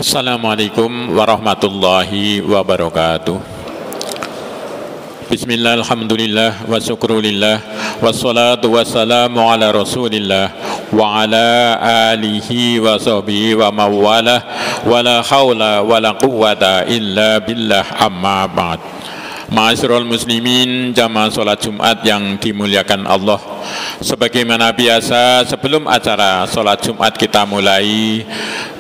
Assalamualaikum warahmatullahi wabarakatuh. Bismillah, alhamdulillah, wa syukrulillah, wassalatu wassalamu ala rasulillah wa ala alihi wa sahbihi wa mawalah, wa la hawla wa la quwwata illa billah, amma ba'd. Ma'asyiral muslimin, jamaah sholat Jumat yang dimuliakan Allah. Sebagaimana biasa, sebelum acara sholat Jumat kita mulai,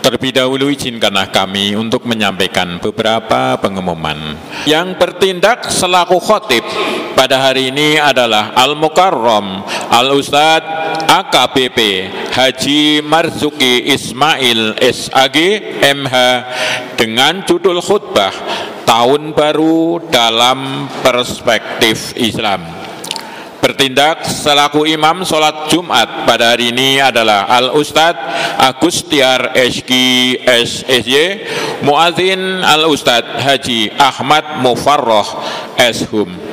terlebih dahulu izinkanlah kami untuk menyampaikan beberapa pengumuman. Yang bertindak selaku khotib pada hari ini adalah Al-Mukarram Al-Ustadz AKBP Haji Marzuki Ismail SAG MH dengan judul khutbah Tahun Baru dalam Perspektif Islam. Bertindak selaku imam sholat Jumat pada hari ini adalah Al-Ustadz Agustiar Eski SSY, Muadzin Al-Ustadz Haji Ahmad Mufarroh Eshum.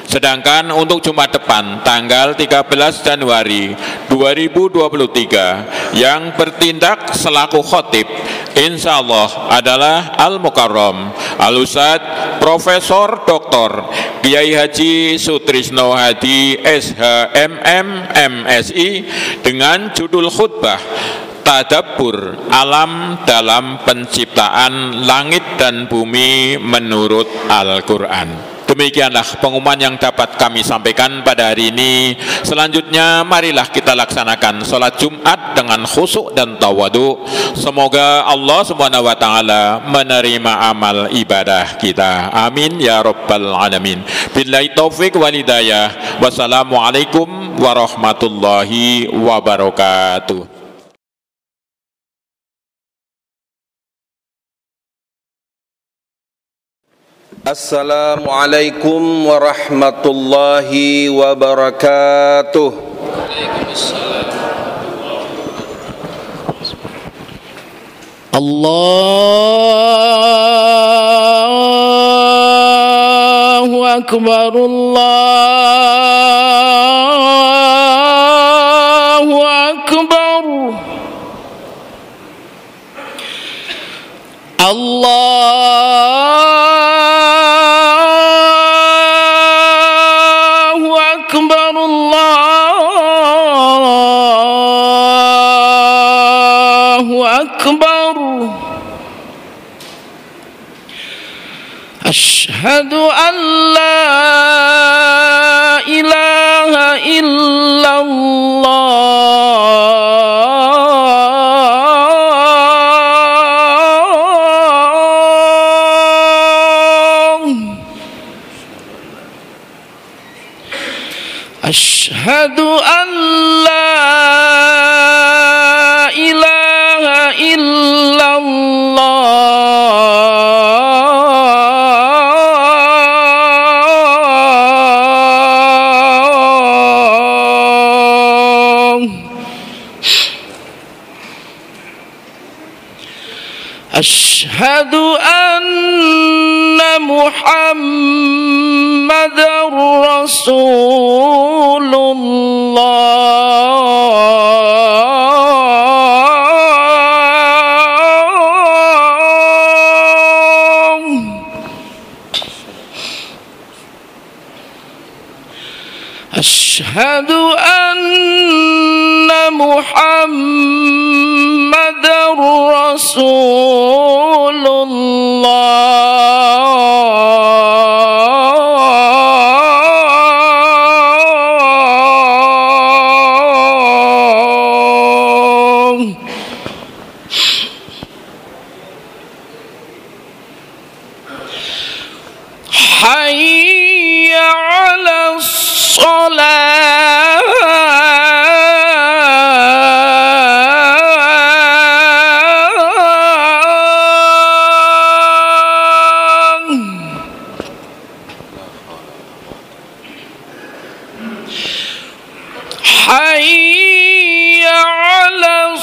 Sedangkan untuk Jumat depan tanggal 13 Januari 2023 yang bertindak selaku khotib insya Allah adalah Al-Mukarram Al-Ustadz Profesor Dr. Kiai Haji Sutrisno Hadi SHMM MSI dengan judul khutbah Tadabbur Alam dalam Penciptaan Langit dan Bumi menurut Al-Quran. Demikianlah pengumuman yang dapat kami sampaikan pada hari ini. Selanjutnya marilah kita laksanakan sholat Jumat dengan khusyuk dan tawadu. Semoga Allah Subhanahu wa taala menerima amal ibadah kita. Amin ya rabbal alamin. Billahi taufik wal hidayah. Wassalamualaikum warahmatullahi wabarakatuh. Assalamualaikum warahmatullahi wabarakatuh. Allahu Akbar, Allahu Akbar. Allahu Akbar, Allahu Akbar. Asyhadu an la ilaha illallah. Asyhadu an la ilaha illallah. Asyhadu anna Muhammadar Rasulullah. Asyhadu anna Muhammadar Rasulullah. Hayya 'alas shalah. Hayya 'alas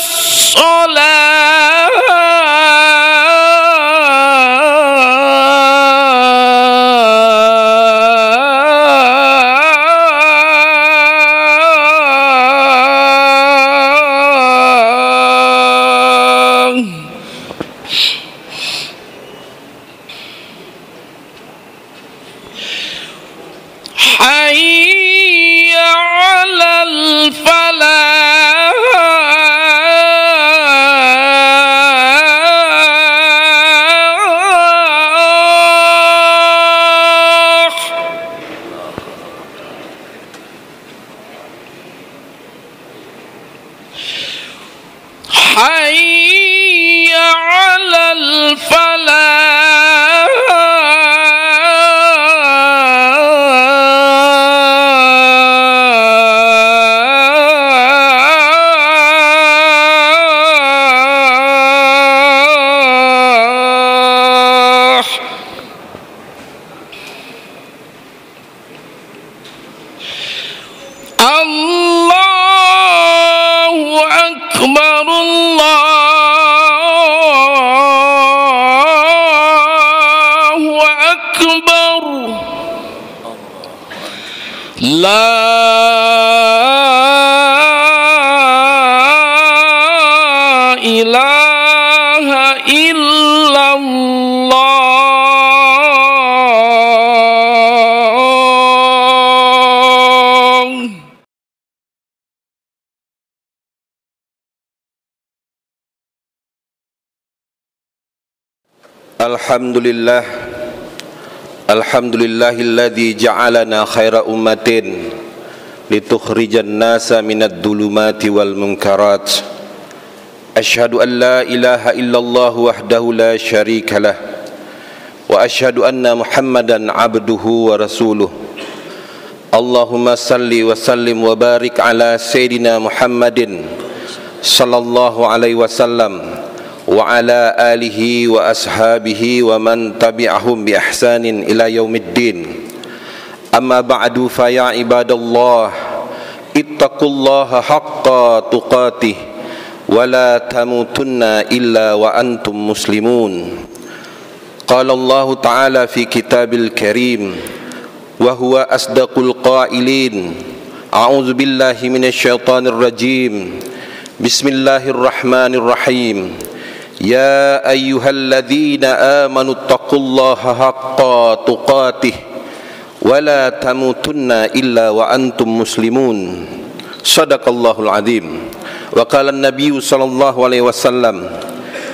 shalah. حي على الفلاح. الله أكبر الله أكبر لا إله إلا الله. Alhamdulillah, alhamdulillahilladzi ja'alana khaira ummatin litukhrijan nasa minad dhulumati wal munkarat. Asyhadu an la ilaha illallah wahdahu la syarikalah wa asyhadu anna Muhammadan abduhu wa rasuluh. Allahumma salli wa sallim wa barik ala sayyidina Muhammadin sallallahu alaihi wasallam wa ala alihi wa ashabihi wa man tabi'ahum bi ihsanin ila yaumiddin. Amma ba'du, fa ya ibadallah ittaqullaha haqqa tuqatih wa la tamutunna illa wa antum muslimun. Qala Allah ta'ala fi kitabil karim wa huwa asdaqul qailin. A'udzu billahi minasy syaithanir rajim. Bismillahirrahmanirrahim. Ya ayyuhalladzina amanu taqullaha haqqa tuqatih wa la tamutunna illa wa antum muslimun. Shadaqallahul azim. Wa qala an-nabiy sallallahu alaihi wasallam,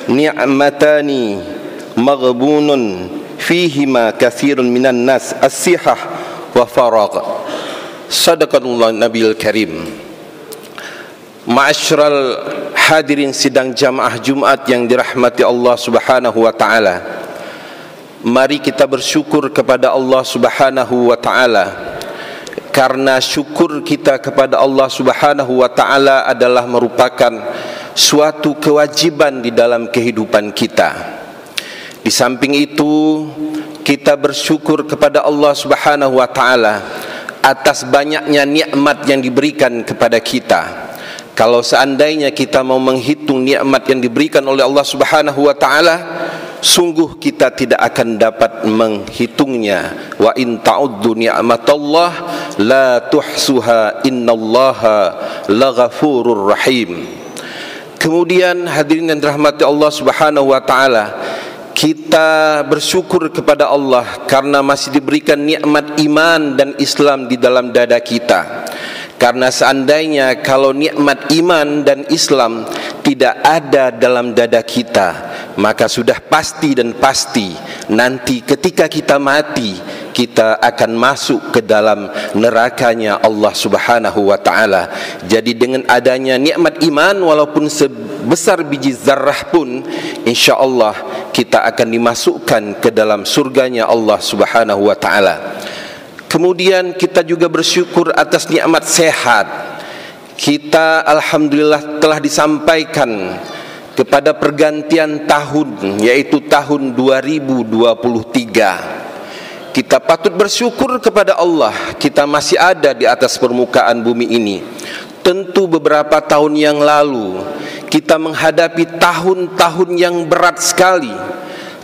ni'matani maghbunun fihima katsirun minan nas, as-sihah wa faragh. Shadaqallahu nabiyul karim. Ma'asyiral hadirin sidang jamaah Jumat yang dirahmati Allah Subhanahu wa taala. Mari kita bersyukur kepada Allah Subhanahu wa taala, karena syukur kita kepada Allah Subhanahu wa taala adalah merupakan suatu kewajiban di dalam kehidupan kita. Di samping itu, kita bersyukur kepada Allah Subhanahu wa taala atas banyaknya nikmat yang diberikan kepada kita. Kalau seandainya kita mau menghitung nikmat yang diberikan oleh Allah Subhanahu wa taala, sungguh kita tidak akan dapat menghitungnya. Wa in ta'uddu ni'matallah la tuhsuha innallaha laghafurur rahim. Kemudian hadirin yang dirahmati Allah Subhanahu wa taala, kita bersyukur kepada Allah karena masih diberikan nikmat iman dan Islam di dalam dada kita. Karena seandainya kalau nikmat iman dan Islam tidak ada dalam dada kita, maka sudah pasti dan pasti nanti ketika kita mati, kita akan masuk ke dalam nerakanya Allah Subhanahu wa taala. Jadi dengan adanya nikmat iman, walaupun sebesar biji zarrah pun, insyaallah kita akan dimasukkan ke dalam surganya Allah Subhanahu wa taala. Kemudian kita juga bersyukur atas nikmat sehat. Kita alhamdulillah telah disampaikan kepada pergantian tahun, yaitu tahun 2023. Kita patut bersyukur kepada Allah, kita masih ada di atas permukaan bumi ini. Tentu beberapa tahun yang lalu kita menghadapi tahun-tahun yang berat sekali,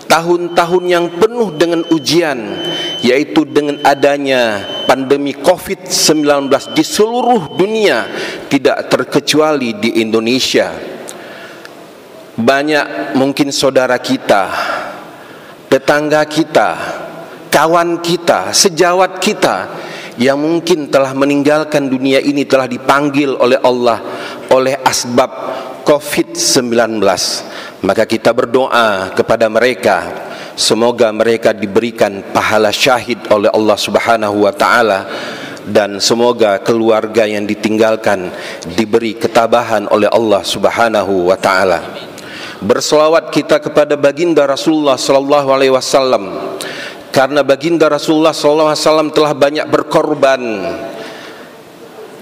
tahun-tahun yang penuh dengan ujian, yaitu dengan adanya pandemi COVID-19 di seluruh dunia, tidak terkecuali di Indonesia. Banyak mungkin saudara kita, tetangga kita, kawan kita, sejawat kita yang mungkin telah meninggalkan dunia ini telah dipanggil oleh Allah oleh asbab COVID-19. Maka kita berdoa kepada mereka, semoga mereka diberikan pahala syahid oleh Allah Subhanahu wa taala, dan semoga keluarga yang ditinggalkan diberi ketabahan oleh Allah Subhanahu wa taala. Berselawat kita kepada baginda Rasulullah sallallahu alaihi wasallam, karena baginda Rasulullah sallallahu alaihi wasallam telah banyak berkorban.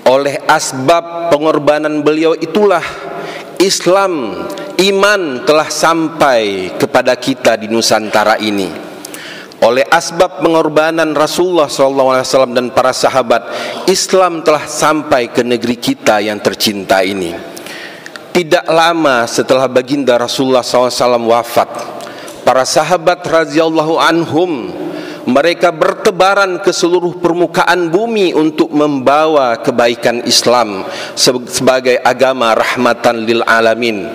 Oleh asbab pengorbanan beliau itulah Islam, iman telah sampai kepada kita di Nusantara ini. Oleh asbab pengorbanan Rasulullah SAW dan para sahabat, Islam telah sampai ke negeri kita yang tercinta ini. Tidak lama setelah baginda Rasulullah SAW wafat, para sahabat radhiyallahu anhum, mereka bertebaran ke seluruh permukaan bumi untuk membawa kebaikan Islam sebagai agama rahmatan lil alamin.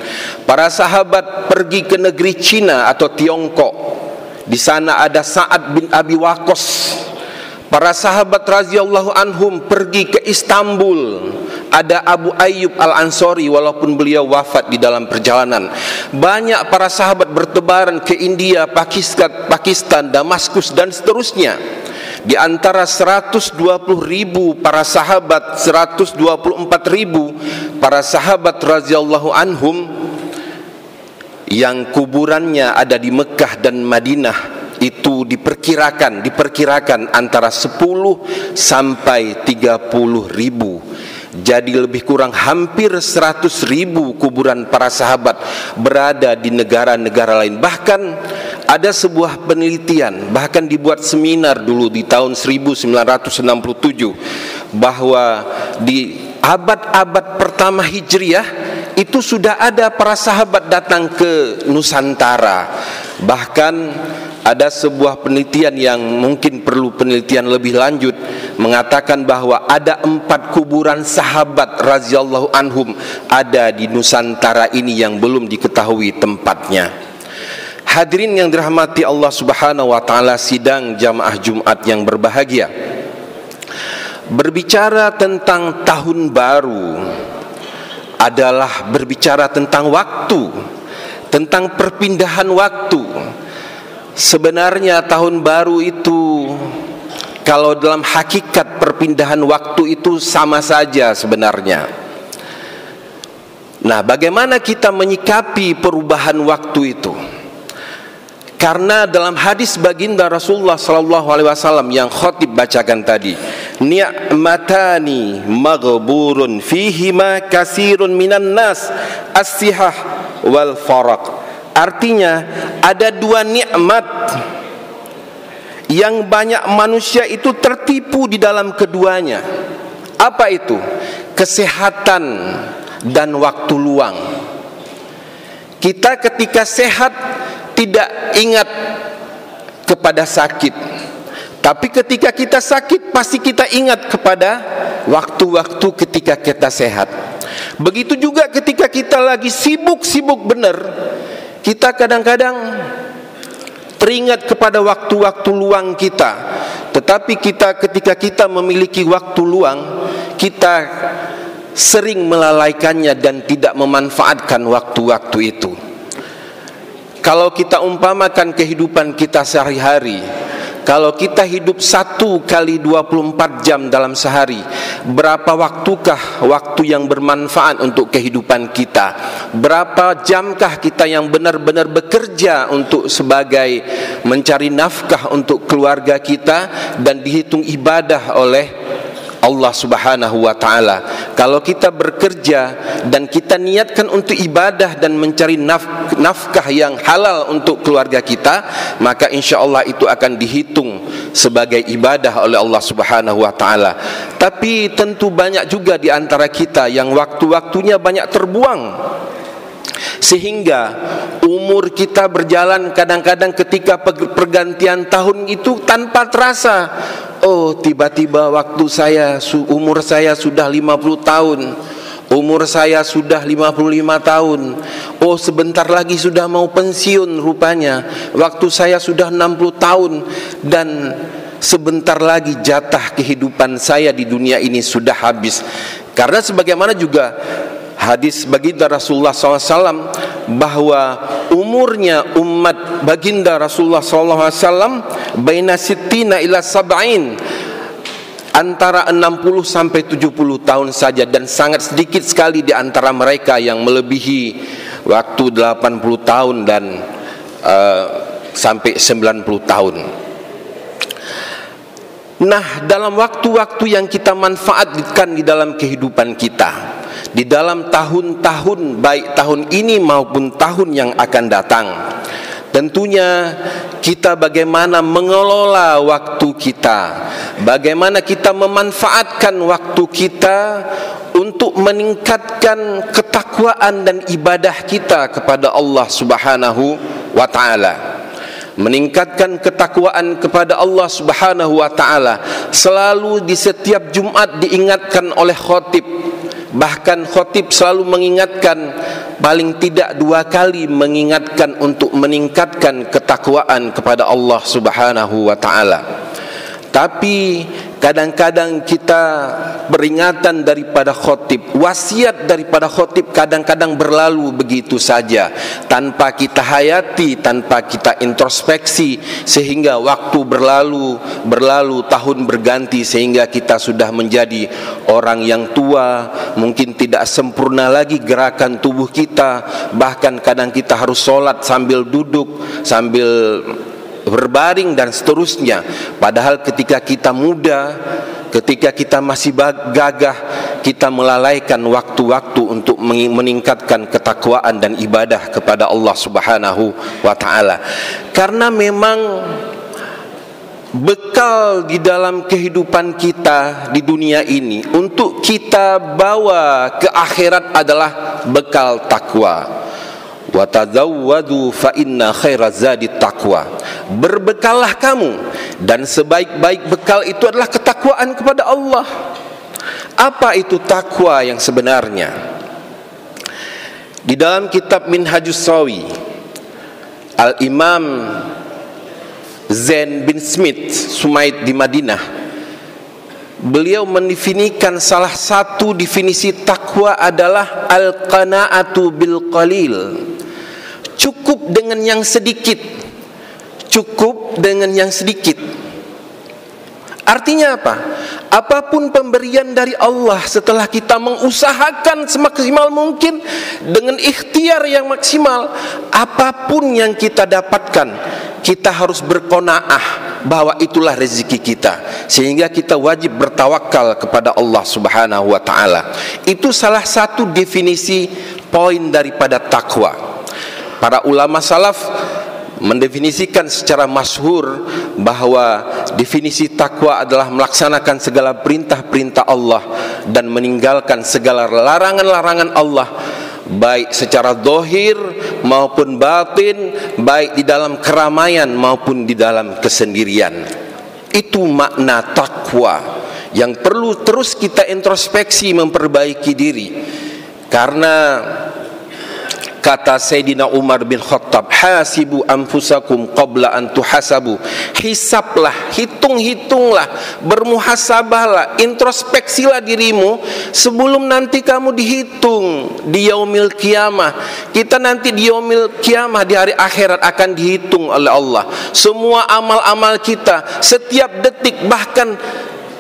Para sahabat pergi ke negeri Cina atau Tiongkok. Di sana ada Sa'ad bin Abi Waqqas. Para sahabat radhiyallahu anhum pergi ke Istanbul. Ada Abu Ayyub Al-Ansari, walaupun beliau wafat di dalam perjalanan. Banyak para sahabat bertebaran ke India, Pakistan, Damaskus dan seterusnya. Di antara 120.000 para sahabat, 124.000 para sahabat radhiyallahu anhum yang kuburannya ada di Mekah dan Madinah, itu diperkirakan antara 10 sampai 30.000. Jadi lebih kurang hampir 100.000 kuburan para sahabat berada di negara-negara lain. Bahkan ada sebuah penelitian, bahkan dibuat seminar dulu di tahun 1967, bahwa di abad-abad pertama Hijriah itu sudah ada para sahabat datang ke Nusantara. Bahkan ada sebuah penelitian yang mungkin perlu penelitian lebih lanjut, mengatakan bahwa ada 4 kuburan sahabat radhiyallahu anhum ada di Nusantara ini yang belum diketahui tempatnya. Hadirin yang dirahmati Allah Subhanahu wa taala, sidang jamaah Jumat yang berbahagia. Berbicara tentang tahun baru adalah berbicara tentang waktu, tentang perpindahan waktu. Sebenarnya tahun baru itu, kalau dalam hakikat perpindahan waktu itu sama saja sebenarnya. Nah, bagaimana kita menyikapi perubahan waktu itu? Karena dalam hadis baginda Rasulullah SAW yang khatib bacakan tadi, ni'matani maghburun fihima kasirun minan nas, as-sihah wal faraq. Artinya ada 2 nikmat yang banyak manusia itu tertipu di dalam keduanya. Apa itu? Kesehatan dan waktu luang. Kita ketika sehat tidak ingat kepada sakit, tapi ketika kita sakit pasti kita ingat kepada waktu-waktu ketika kita sehat. Begitu juga ketika kita lagi sibuk-sibuk benar, kita kadang-kadang teringat kepada waktu-waktu luang kita. Tetapi ketika kita memiliki waktu luang, kita sering melalaikannya dan tidak memanfaatkan waktu-waktu itu. Kalau kita umpamakan kehidupan kita sehari-hari, kalau kita hidup 1 kali 24 jam dalam sehari, berapa waktukah waktu yang bermanfaat untuk kehidupan kita? Berapa jamkah kita yang benar-benar bekerja untuk sebagai mencari nafkah untuk keluarga kita dan dihitung ibadah oleh Allah Subhanahu wa ta'ala. Kalau kita bekerja dan kita niatkan untuk ibadah dan mencari nafkah yang halal untuk keluarga kita, maka insya Allah itu akan dihitung sebagai ibadah oleh Allah Subhanahu wa ta'ala. Tapi tentu banyak juga di antara kita yang waktu-waktunya banyak terbuang, sehingga umur kita berjalan kadang-kadang ketika pergantian tahun itu tanpa terasa. Oh, tiba-tiba umur saya sudah 50 tahun. Umur saya sudah 55 tahun. Oh, sebentar lagi sudah mau pensiun rupanya. Waktu saya sudah 60 tahun. Dan sebentar lagi jatah kehidupan saya di dunia ini sudah habis. Karena sebagaimana juga hadis baginda Rasulullah SAW bahwa umurnya umat baginda Rasulullah SAW baina sittina ila sab'in, antara 60 sampai 70 tahun saja, dan sangat sedikit sekali di antara mereka yang melebihi waktu 80 tahun dan sampai 90 tahun. Nah, dalam waktu-waktu yang kita manfaatkan di dalam kehidupan kita, di dalam tahun-tahun, baik tahun ini maupun tahun yang akan datang, tentunya kita bagaimana mengelola waktu kita, bagaimana kita memanfaatkan waktu kita untuk meningkatkan ketakwaan dan ibadah kita kepada Allah Subhanahu wa ta'ala. Meningkatkan ketakwaan kepada Allah Subhanahu wa ta'ala selalu di setiap Jumat diingatkan oleh khotib. Bahkan khotib selalu mengingatkan, paling tidak 2 kali mengingatkan untuk meningkatkan ketakwaan kepada Allah Subhanahu wa ta'ala. Tapi kadang-kadang kita peringatan daripada khotib, wasiat daripada khotib kadang-kadang berlalu begitu saja tanpa kita hayati, tanpa kita introspeksi, sehingga waktu berlalu, tahun berganti, sehingga kita sudah menjadi orang yang tua, mungkin tidak sempurna lagi gerakan tubuh kita, bahkan kadang kita harus sholat sambil duduk, sambil berbaring dan seterusnya. Padahal ketika kita muda, ketika kita masih gagah, kita melalaikan waktu-waktu untuk meningkatkan ketakwaan dan ibadah kepada Allah Subhanahu wa ta'ala. Karena memang bekal di dalam kehidupan kita di dunia ini untuk kita bawa ke akhirat adalah bekal takwa. Wa tazawwadu fa inna khairaz zadi taqwa. Berbekallah kamu, dan sebaik-baik bekal itu adalah ketakwaan kepada Allah. Apa itu takwa yang sebenarnya? Di dalam kitab Minhajus Sawi, Al-Imam Zain bin Smith Sumaid di Madinah, beliau mendefinisikan salah satu definisi takwa adalah al-qanaatu bil qalil. Cukup dengan yang sedikit. Cukup dengan yang sedikit. Artinya apa? Apapun pemberian dari Allah, setelah kita mengusahakan semaksimal mungkin dengan ikhtiar yang maksimal, apapun yang kita dapatkan, kita harus berqanaah bahwa itulah rezeki kita, sehingga kita wajib bertawakal kepada Allah Subhanahu wa ta'ala. Itu salah satu definisi poin daripada takwa. Para ulama salaf mendefinisikan secara masyhur bahwa definisi takwa adalah melaksanakan segala perintah-perintah Allah dan meninggalkan segala larangan-larangan Allah, baik secara zahir maupun batin, baik di dalam keramaian maupun di dalam kesendirian. Itu makna takwa yang perlu terus kita introspeksi, memperbaiki diri. Karena kata Sayyidina Umar bin Khattab, hasibu anfusakum qabla an tuhasabu. Hisablah, hitunglah, bermuhasabahlah, introspeksilah dirimu sebelum nanti kamu dihitung di yaumil qiyamah. Kita nanti di yaumil qiyamah, di hari akhirat, akan dihitung oleh Allah semua amal-amal kita, setiap detik, bahkan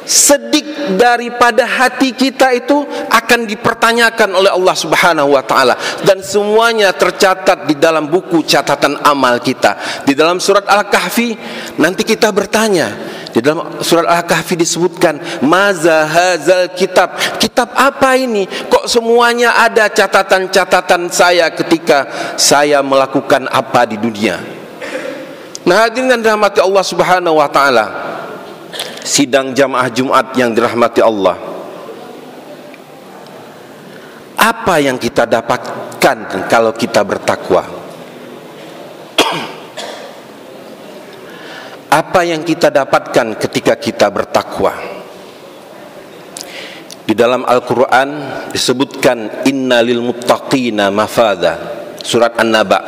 sedik daripada hati kita itu akan dipertanyakan oleh Allah Subhanahu wa ta'ala, dan semuanya tercatat di dalam buku catatan amal kita. Di dalam surat Al-Kahfi nanti kita bertanya, di dalam surat Al-Kahfi disebutkan, maza hazal kitab, kitab apa ini, kok semuanya ada catatan-catatan saya ketika saya melakukan apa di dunia. Nah, hadirin dan dirahmati Allah Subhanahu wa ta'ala, sidang jamaah Jumat yang dirahmati Allah, apa yang kita dapatkan kalau kita bertakwa? Apa yang kita dapatkan ketika kita bertakwa? Di dalam Al-Quran disebutkan, inna lil muttaqina mafadha. Surat An-Naba,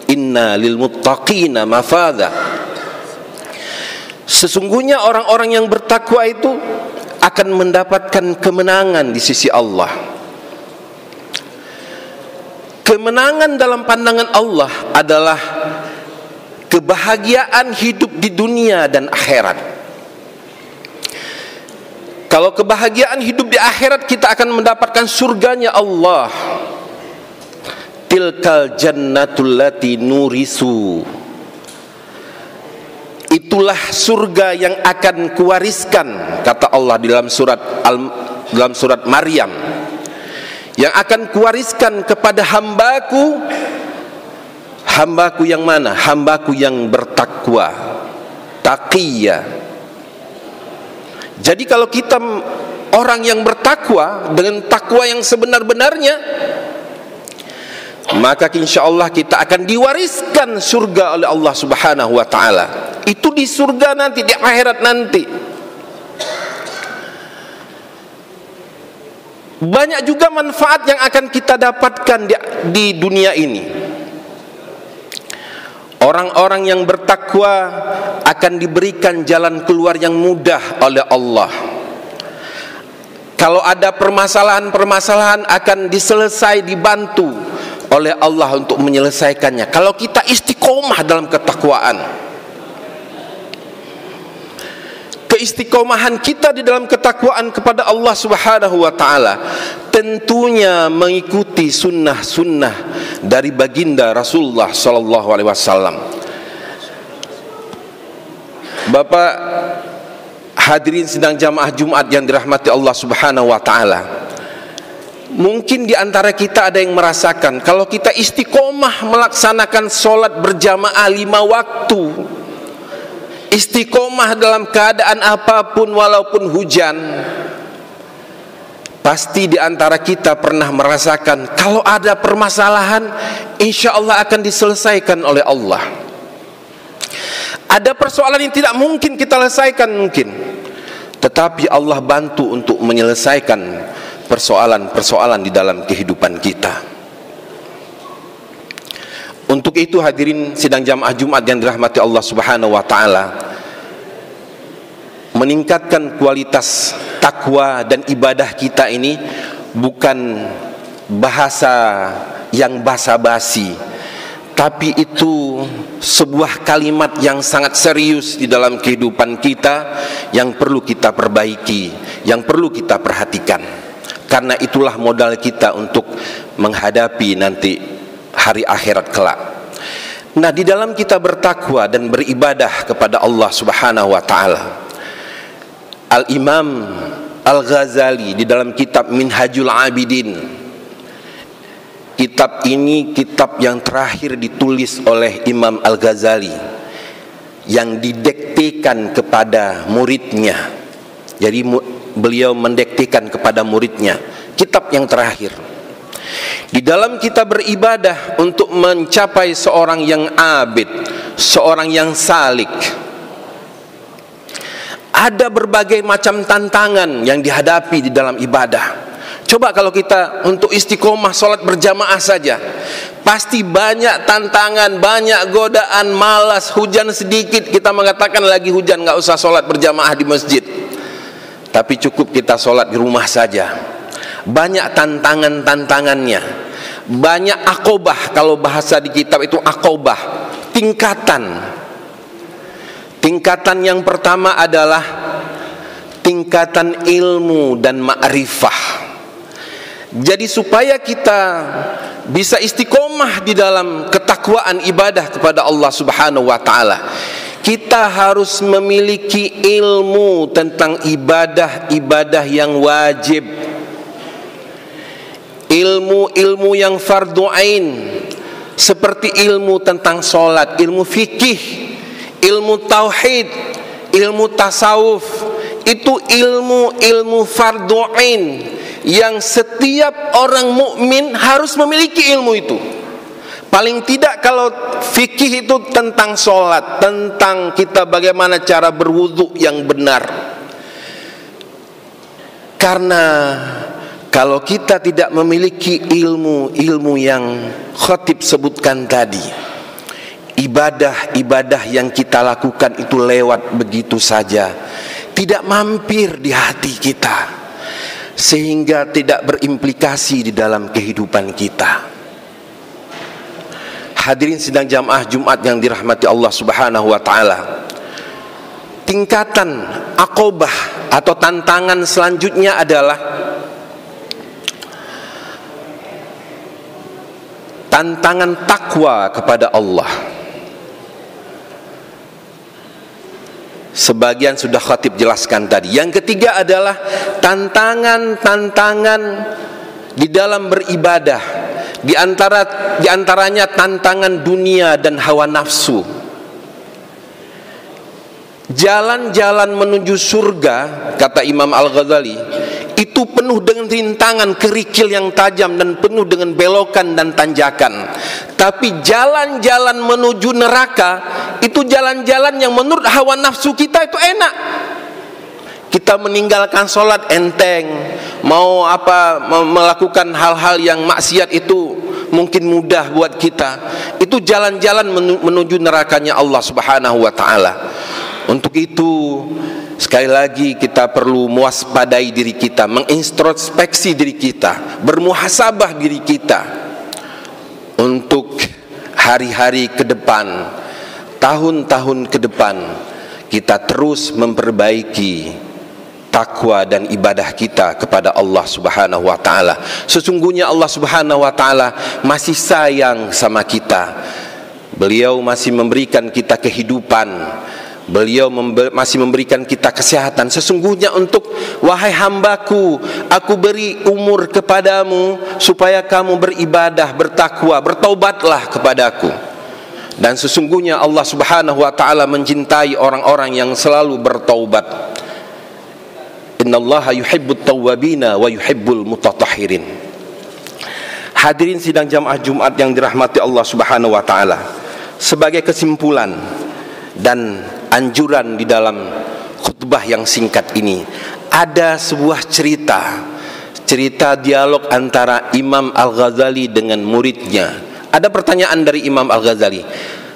inna lil muttaqina mafadha. Sesungguhnya orang-orang yang bertakwa itu akan mendapatkan kemenangan di sisi Allah. Kemenangan dalam pandangan Allah adalah kebahagiaan hidup di dunia dan akhirat. Kalau kebahagiaan hidup di akhirat, kita akan mendapatkan surganya Allah. Tilkal jannatul lati nurisu. Itulah surga yang akan kuwariskan, kata Allah di dalam surat Maryam, yang akan kuwariskan kepada hambaku. Hambaku yang mana? Hambaku yang bertakwa, taqiyya. Jadi kalau kita orang yang bertakwa dengan takwa yang sebenar-benarnya, maka insyaallah kita akan diwariskan surga oleh Allah Subhanahu wa taala. Itu di surga nanti, di akhirat nanti. Banyak juga manfaat yang akan kita dapatkan di dunia ini. Orang-orang yang bertakwa akan diberikan jalan keluar yang mudah oleh Allah. Kalau ada permasalahan-permasalahan akan dibantu oleh Allah untuk menyelesaikannya. Kalau kita istiqomah dalam ketakwaan. Keistiqomahan kita di dalam ketakwaan kepada Allah Subhanahu wa taala tentunya mengikuti sunnah-sunnah dari baginda Rasulullah sallallahu alaihi wasallam. Bapak hadirin sidang jamaah Jumat yang dirahmati Allah Subhanahu wa taala, mungkin di antara kita ada yang merasakan kalau kita istiqomah melaksanakan sholat berjamaah 5 waktu, istiqomah dalam keadaan apapun walaupun hujan, pasti di antara kita pernah merasakan kalau ada permasalahan insya Allah akan diselesaikan oleh Allah. Ada persoalan yang tidak mungkin kita selesaikan mungkin, tetapi Allah bantu untuk menyelesaikan persoalan-persoalan di dalam kehidupan kita. Untuk itu hadirin sidang jamaah Jumat yang dirahmati Allah Subhanahu wa taala, meningkatkan kualitas takwa dan ibadah kita ini bukan bahasa yang basa-basi, tapi itu sebuah kalimat yang sangat serius di dalam kehidupan kita, yang perlu kita perbaiki, yang perlu kita perhatikan. Karena itulah modal kita untuk menghadapi nanti hari akhirat kelak. Nah, di dalam kita bertakwa dan beribadah kepada Allah Subhanahu wa taala, Al-Imam Al-Ghazali di dalam kitab Minhajul Abidin, kitab ini kitab yang terakhir ditulis oleh Imam Al-Ghazali, yang didiktekan kepada muridnya. Jadi beliau mendiktekan kepada muridnya kitab yang terakhir. Di dalam kita beribadah untuk mencapai seorang yang abid, seorang yang salik, ada berbagai macam tantangan yang dihadapi di dalam ibadah. Coba kalau kita untuk istiqomah sholat berjamaah saja, pasti banyak tantangan, banyak godaan, malas, hujan sedikit kita mengatakan lagi hujan, nggak usah sholat berjamaah di masjid, tapi cukup kita sholat di rumah saja. Banyak tantangannya, banyak akobah. Kalau bahasa di kitab itu akobah, tingkatan yang pertama adalah tingkatan ilmu dan ma'rifah. Jadi supaya kita bisa istiqomah di dalam ketakwaan ibadah kepada Allah Subhanahu wa taala, kita harus memiliki ilmu tentang ibadah-ibadah yang wajib, ilmu-ilmu yang fardu ain, seperti ilmu tentang sholat, ilmu fikih, ilmu tauhid, ilmu tasawuf. Itu ilmu-ilmu fardu ain yang setiap orang mukmin harus memiliki ilmu itu. Paling tidak kalau fikih itu tentang sholat, tentang kita bagaimana cara berwudu yang benar. Karena kalau kita tidak memiliki ilmu yang khatib sebutkan tadi, ibadah-ibadah yang kita lakukan itu lewat begitu saja, tidak mampir di hati kita, sehingga tidak berimplikasi di dalam kehidupan kita. Hadirin sidang jamaah Jumat yang dirahmati Allah Subhanahu wa taala, tingkatan aqobah atau tantangan selanjutnya adalah tantangan takwa kepada Allah. Sebagian sudah khatib jelaskan tadi. Yang ketiga adalah tantangan-tantangan di dalam beribadah. Di antaranya tantangan dunia dan hawa nafsu. Jalan-jalan menuju surga, kata Imam Al-Ghazali, itu penuh dengan rintangan, kerikil yang tajam dan penuh dengan belokan dan tanjakan. Tapi jalan-jalan menuju neraka itu jalan-jalan yang menurut hawa nafsu kita itu enak. Kita meninggalkan sholat enteng, mau melakukan hal-hal yang maksiat itu mungkin mudah buat kita. Itu jalan-jalan menuju nerakanya Allah Subhanahu wa taala. Untuk itu sekali lagi kita perlu mewaspadai diri kita, mengintrospeksi diri kita, bermuhasabah diri kita untuk hari-hari ke depan, tahun-tahun ke depan, kita terus memperbaiki takwa dan ibadah kita kepada Allah Subhanahu wa taala. Sesungguhnya Allah Subhanahu wa taala masih sayang sama kita. Beliau masih memberikan kita kehidupan. Beliau masih memberikan kita kesehatan. Sesungguhnya untuk wahai hambaku, aku beri umur kepadamu supaya kamu beribadah, bertakwa, bertaubatlah kepadaku. Dan sesungguhnya Allah Subhanahu wa taala mencintai orang-orang yang selalu bertaubat. Innallaha yuhibbut tawwabina wa yuhibbul mutatahhirin. Hadirin sidang jamaah Jumat yang dirahmati Allah Subhanahu wa taala, sebagai kesimpulan dan anjuran di dalam khutbah yang singkat ini, ada sebuah cerita dialog antara Imam Al-Ghazali dengan muridnya. Ada pertanyaan dari Imam Al-Ghazali,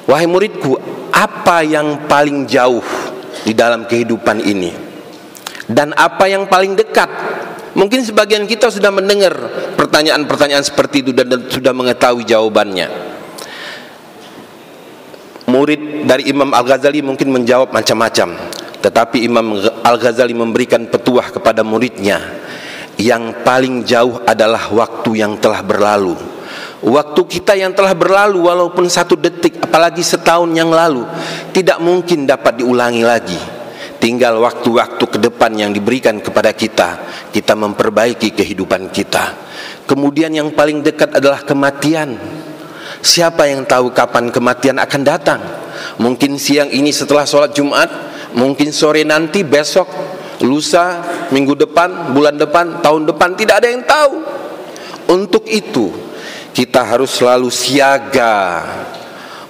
wahai muridku, apa yang paling jauh di dalam kehidupan ini dan apa yang paling dekat? Mungkin sebagian kita sudah mendengar pertanyaan-pertanyaan seperti itu dan sudah mengetahui jawabannya. Murid dari Imam Al-Ghazali mungkin menjawab macam-macam, tetapi Imam Al-Ghazali memberikan petuah kepada muridnya, yang paling jauh adalah waktu yang telah berlalu. Waktu kita yang telah berlalu, walaupun 1 detik, apalagi setahun yang lalu, tidak mungkin dapat diulangi lagi. Tinggal waktu-waktu ke depan yang diberikan kepada kita, kita memperbaiki kehidupan kita. Kemudian yang paling dekat adalah kematian. Siapa yang tahu kapan kematian akan datang? Mungkin siang ini setelah sholat Jumat, mungkin sore nanti, besok, lusa, minggu depan, bulan depan, tahun depan, tidak ada yang tahu. Untuk itu kita harus selalu siaga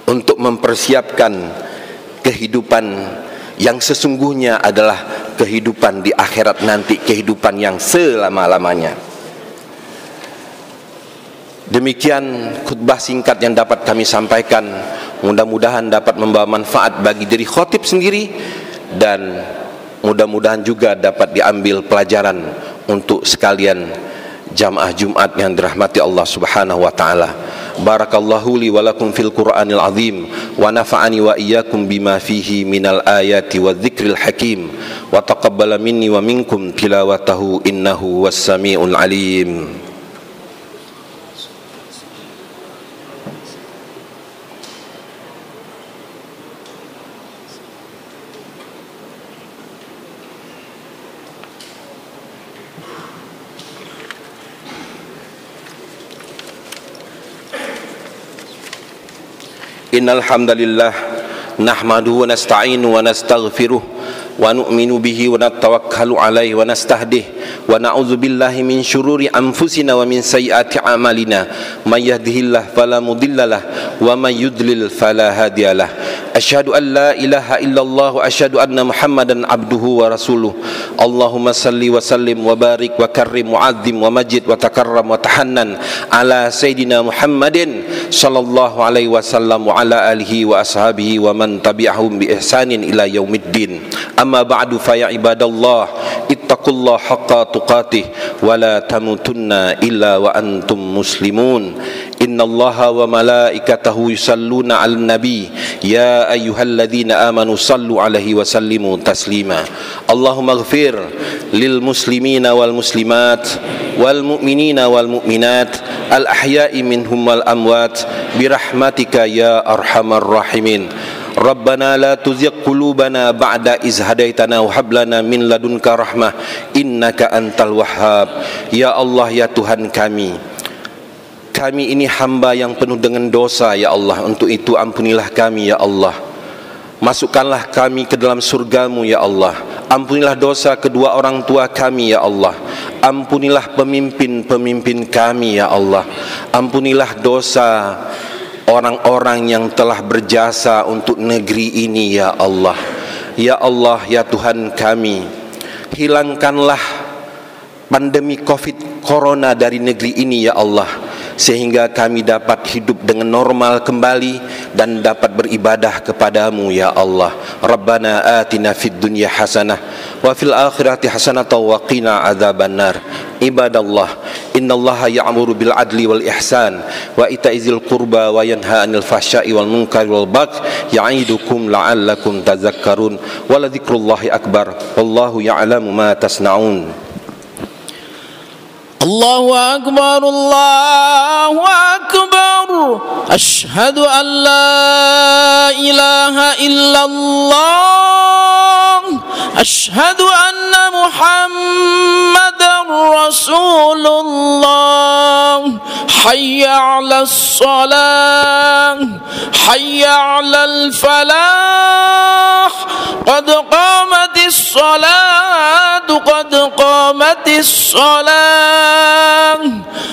untuk mempersiapkan kehidupan yang sesungguhnya adalah kehidupan di akhirat nanti, kehidupan yang selama-lamanya. Demikian khutbah singkat yang dapat kami sampaikan. Mudah-mudahan dapat membawa manfaat bagi diri khatib sendiri, dan mudah-mudahan juga dapat diambil pelajaran untuk sekalian jamaah Jumat yang dirahmati Allah Subhanahu wa taala. Barakallahu li wa lakum fil Qur'anil azim, wa nafa'ani wa iyyakum bima fihi minal ayati wadh-dhikril hakim, wa taqabbala minni wa minkum tilawatahu innahu was-sami'ul alim. Innal hamdalillah nahmaduhu wa nasta'inu wa nastaghfiruh wa nu'minu bihi wa natawakkalu alaihi wa nastahdih wa na'udzu billahi min syururi anfusina wa min sayyiati a'malina may yahdihillahu fala mudhillalah wa may yudlil fala hadiyalah. Asyhadu an la ilaha illallah wa asyhadu anna Muhammadan abduhu wa rasuluh. Allahumma salli wa sallim wa barik wa karrim wa azim wa majid wa takarram wa tahannan ala Sayyidina Muhammadin sallallahu alaihi wasallam wa ala alihi wa ashabihi wa man tabi'ahum bi ihsanin ila yaumiddin. Amma ba'du, fa ya ibadallah ittaqullaha haqqa tuqatih wa la tamutunna illa wa antum muslimun. Innallaha wa malaikatahu yusalluna 'alan nabi ya ayyuhalladzina amanu sallu 'alaihi wa sallimu taslima. Allahumma ighfir lil muslimina wal muslimat wal mu'minina wal mu'minat al ahya'i minhum wal amwat birahmatika ya arhamar rahimin. Rabbana la tuzigh qulubana ba'da iz hadaitana wa hab lana min ladunka rahmah innaka antal wahhab. Ya Allah, ya Tuhan kami ini hamba yang penuh dengan dosa ya Allah. Untuk itu ampunilah kami ya Allah. Masukkanlah kami ke dalam surgamu ya Allah. Ampunilah dosa kedua orang tua kami ya Allah. Ampunilah pemimpin-pemimpin kami ya Allah. Ampunilah dosa orang-orang yang telah berjasa untuk negeri ini ya Allah. Ya Allah, ya Tuhan kami, hilangkanlah pandemi Covid Corona dari negeri ini ya Allah, sehingga kami dapat hidup dengan normal kembali dan dapat beribadah kepadamu ya Allah. Rabbana atina fid dunya hasanah wa fil akhirati hasanah wa qina adzabannar. Ibadallah, innallaha ya'muru bil adli wal ihsan wa ita'izil qurba wa yanha 'anil fahsya'i wal munkari wal baghi ya'idukum la'allakum tadhakkarun. Wa la dzikrullahi akbar wallahu ya'lamu ma tasna'un. Allahu akbar, Allahu akbar. Asyhadu an la ilaha illallah. Asyhadu anna Muhammadar Rasulullah. Hayya 'alas shalah, hayya 'alal falah. Qad qamatis salat, qad qamatis salat.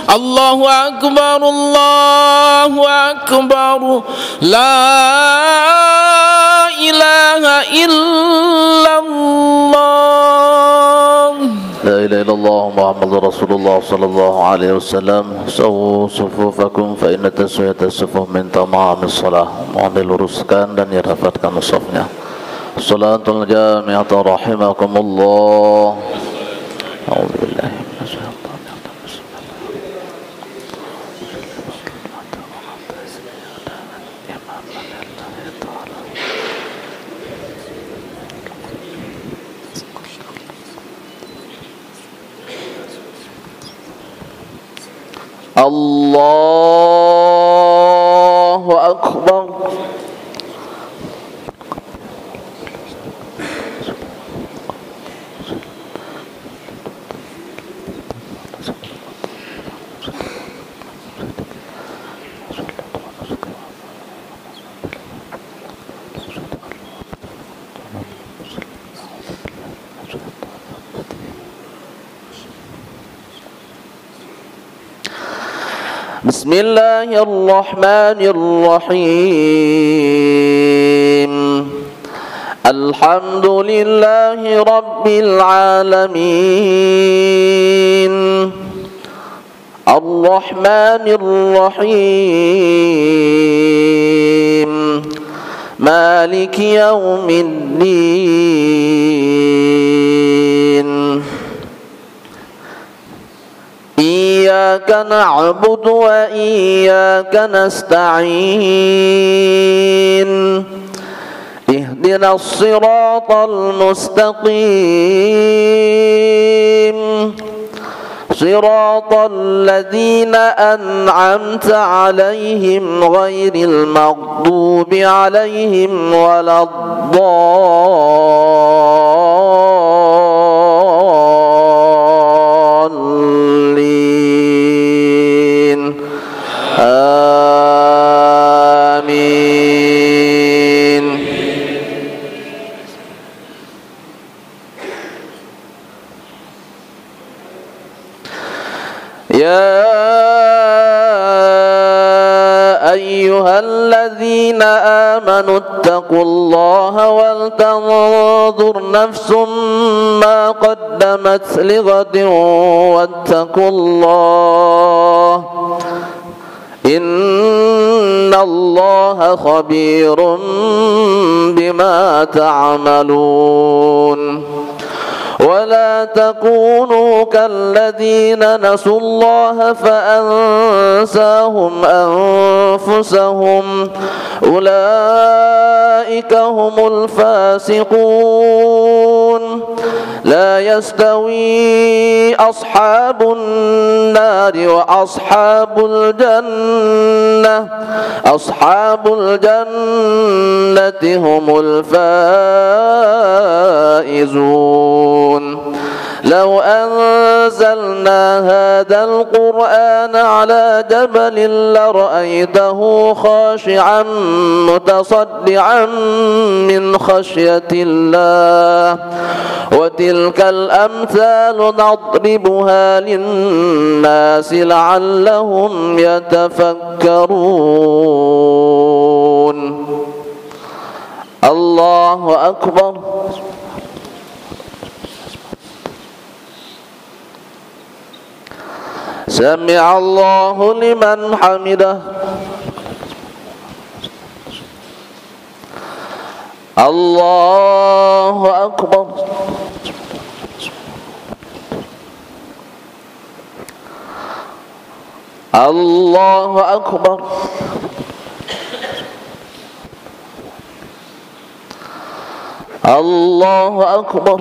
Allahu akbar, Allahu akbar. La ilaha illallah. La ilaha illallah Muhammadur Rasulullah sallallahu alaihi wasallam. Sawu sufufakum fa inna taswiyata sufuf min tamamis salah. Mohon diluruskan dan dirapatkan mushafnya. Salatul jami'atan rahimakumullah. A'udzubillahi minasyaitonir Allahu akbar. Bismillahirrahmanirrahim. Alhamdulillahi rabbil alamin. Ar-Rahmanir-Rahim. Maliki yaumiddin. Iyyaka na'budu wa iyyaka nasta'in. Ihdinas siratal mustaqim. Siratal ladzina an'amta 'alaihim ghairil maghdubi 'alaihim waladdallin. Amin. Ya ayyuhalladzina آمنوا اتقوا الله ولتنظر نفس ما قدمت لغد واتقوا الله إن الله خبير بما تعملون ولا تكونوا كالذين نسوا الله فأنساهم أنفسهم أولئك هم الفاسقون لا يستوي أصحاب النار وأصحاب الجنة أصحاب الجنة هم الفائزون لو أنزلنا هذا القرآن على جبل لرأيته خاشعا متصدعا من خشية الله وتلك الأمثال نضربها للناس لعلهم يتفكرون الله أكبر سمع الله لمن حمده الله أكبر الله أكبر الله أكبر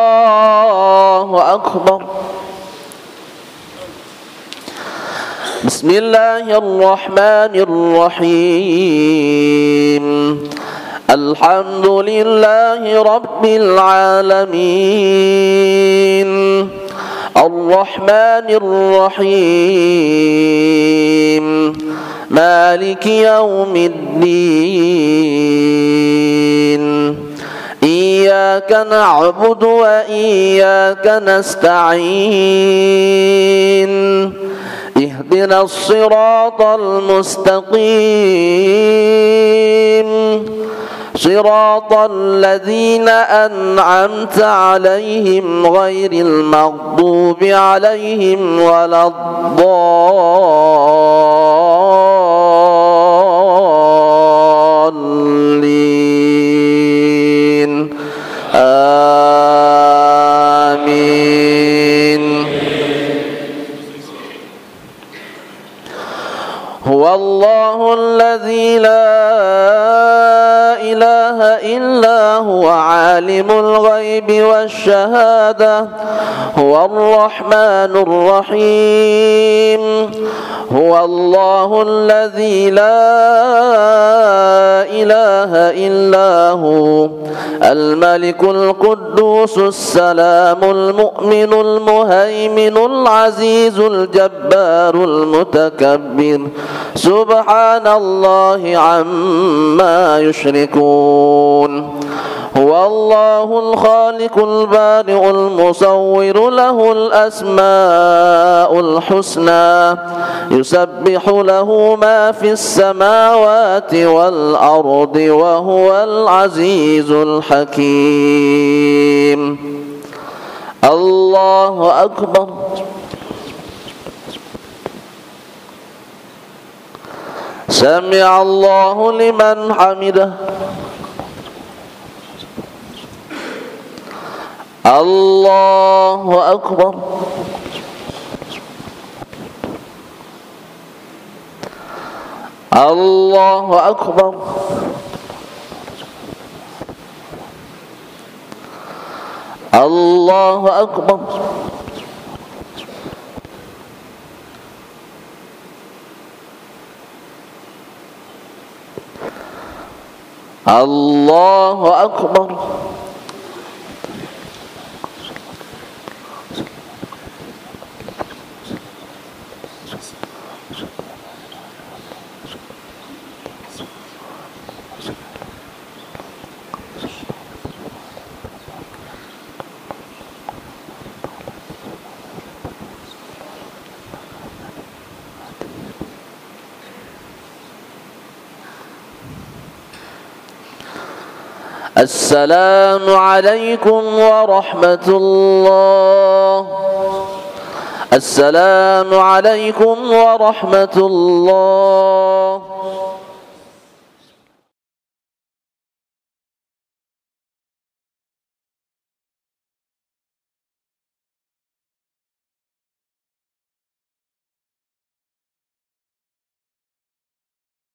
الله أكبر بسم الله الرحمن الرحيم الحمد لله رب العالمين الرحمن الرحيم مالك يوم الدين إياك نعبد وإياك نستعين اهدنا الصراط المستقيم صراط الذين أنعمت عليهم غير المغضوب عليهم ولا الضالين آمين هو الله الذي لا إله إلا هو عالم الغيب والشهادة هو الرحمن الرحيم هو الله الذي لا إله إلا هو الملك القدوس السلام المؤمن المهيمن العزيز الجبار المتكبر سبحان الله عما يشركون هو الله الخالق البارئ المصور له الأسماء الحسنى يسبح له ما في السماوات والأرض وهو العزيز الحكيم الله أكبر سمع الله لمن حمده الله أكبر الله أكبر الله أكبر الله أكبر السلام عليكم ورحمة الله. السلام عليكم ورحمة الله.